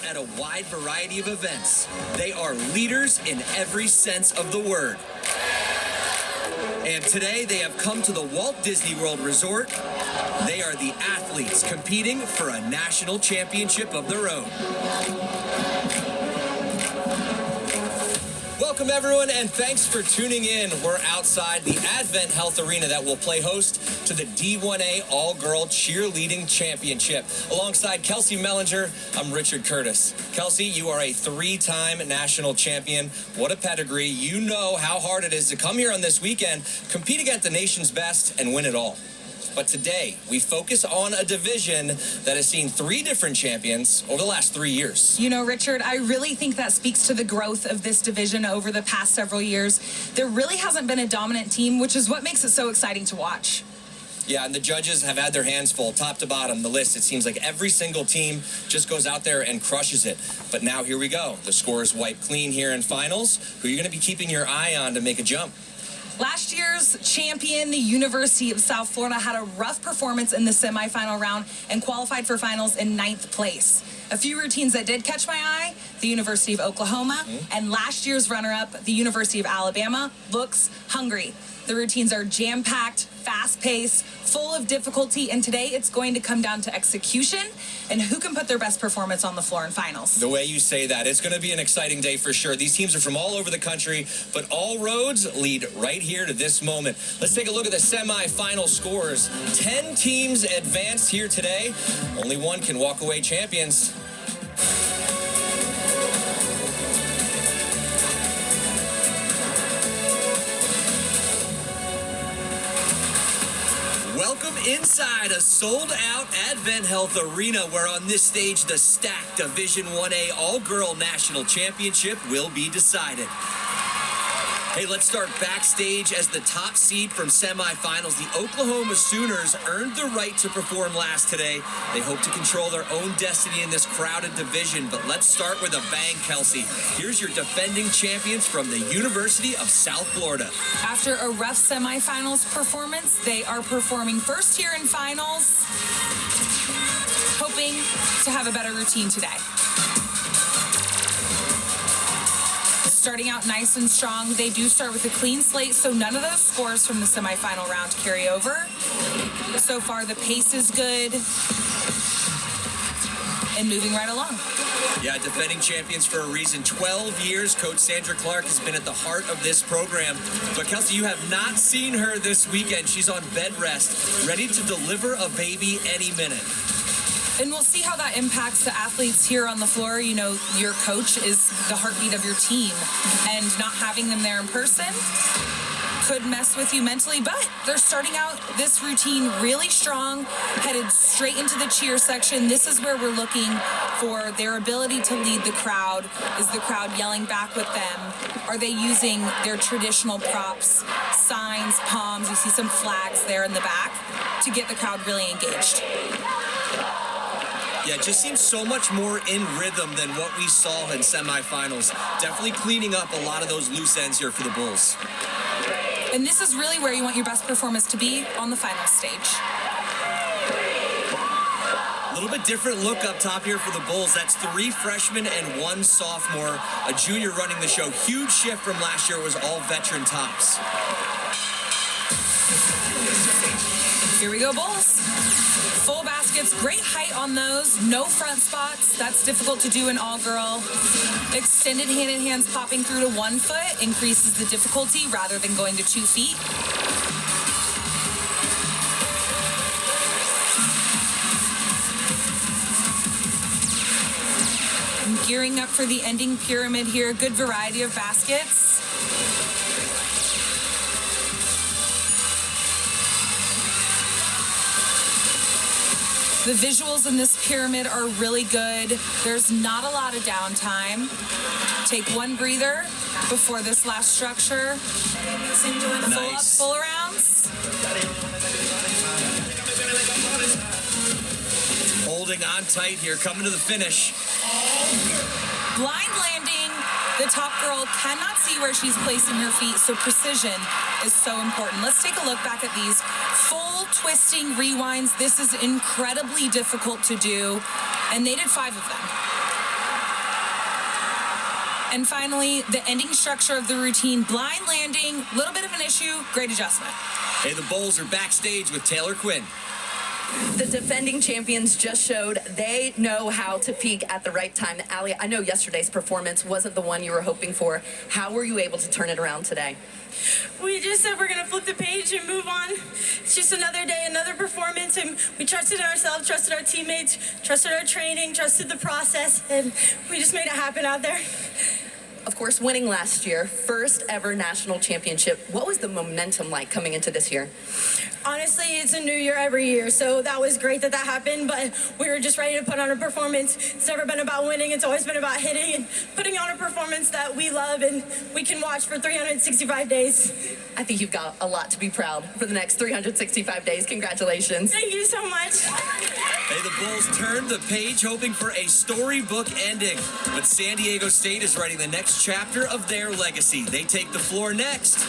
at a wide variety of events. They are leaders in every sense of the word. And today they have come to the Walt Disney World Resort. They are the athletes competing for a national championship of their own. Welcome everyone, and thanks for tuning in. We're outside the Advent Health Arena that will play host to the D1A All-Girl Cheerleading Championship. Alongside Kelsey Mellinger, I'm Richard Curtis. Kelsey, you are a three-time national champion. What a pedigree. You know how hard it is to come here on this weekend, compete against the nation's best, and win it all. But today, we focus on a division that has seen three different champions over the last 3 years. You know, Richard, I really think that speaks to the growth of this division over the past several years. There really hasn't been a dominant team, which is what makes it so exciting to watch. Yeah, and the judges have had their hands full, top to bottom, the list. It seems like every single team just goes out there and crushes it. But now here we go. The scores wipe clean here in finals. Who are you going to be keeping your eye on to make a jump? Last year's champion, the University of South Florida, had a rough performance in the semifinal round and qualified for finals in 9th place. A few routines that did catch my eye, the University of Oklahoma, and last year's runner-up, the University of Alabama, looks hungry. The routines are jam-packed, fast-paced, full of difficulty, and today it's going to come down to execution and who can put their best performance on the floor in finals. The way you say that, it's going to be an exciting day for sure. These teams are from all over the country, but all roads lead right here to this moment. Let's take a look at the semifinal scores. 10 teams advanced here today. Only one can walk away champions. Welcome inside a sold-out Advent Health Arena, where on this stage the stacked Division 1A All-Girl National Championship will be decided. Hey, let's start backstage as the top seed from semifinals. The Oklahoma Sooners earned the right to perform last today. They hope to control their own destiny in this crowded division, but let's start with a bang, Kelsey. Here's your defending champions from the University of South Florida. After a rough semifinals performance, they are performing first here in finals, hoping to have a better routine today. Starting out nice and strong. They do start with a clean slate, so none of those scores from the semifinal round carry over. So far, the pace is good and moving right along. Yeah, defending champions for a reason. 12 years, Coach Sandra Clark has been at the heart of this program. But Kelsey, you have not seen her this weekend. She's on bed rest, ready to deliver a baby any minute. And we'll see how that impacts the athletes here on the floor. You know, your coach is the heartbeat of your team, and not having them there in person could mess with you mentally, but they're starting out this routine really strong, headed straight into the cheer section. This is where we're looking for their ability to lead the crowd. Is the crowd yelling back with them? Are they using their traditional props, signs, palms? You see some flags there in the back to get the crowd really engaged. Yeah, it just seems so much more in rhythm than what we saw in semifinals. Definitely cleaning up a lot of those loose ends here for the Bulls. And this is really where you want your best performance to be, on the final stage. A little bit different look up top here for the Bulls. That's 3 freshmen and 1 sophomore, a junior running the show. Huge shift from last year. It was all veteran tops. Here we go, Bulls. Full baskets, great height on those, no front spots. That's difficult to do in all-girl. Extended hand in hands popping through to 1 foot increases the difficulty rather than going to 2 feet. And gearing up for the ending pyramid here, good variety of baskets. The visuals in this pyramid are really good. There's not a lot of downtime. Take 1 breather before this last structure. Full up, full arounds. Holding on tight here, coming to the finish. Blind landing. The top girl cannot see where she's placing her feet, so precision is so important. Let's take a look back at these full twisting rewinds. This is incredibly difficult to do, and they did 5 of them. And finally, the ending structure of the routine, blind landing, little bit of an issue, great adjustment. Hey, the Bulls are backstage with Taylor Quinn. The defending champions just showed they know how to peak at the right time. Allie, I know yesterday's performance wasn't the one you were hoping for. How were you able to turn it around today? We just said we're going to flip the page and move on. It's just another day, another performance, and we trusted in ourselves, trusted our teammates, trusted our training, trusted the process, and we just made it happen out there. Of course, winning last year, first ever national championship. What was the momentum like coming into this year? Honestly, it's a new year every year, so that was great that happened, but we were just ready to put on a performance. It's never been about winning. It's always been about hitting and putting on a performance that we love and we can watch for 365 days. I think you've got a lot to be proud for the next 365 days. Congratulations. Thank you so much. Hey, the Bulls turned the page hoping for a storybook ending, but San Diego State is writing the next chapter of their legacy. They take the floor next.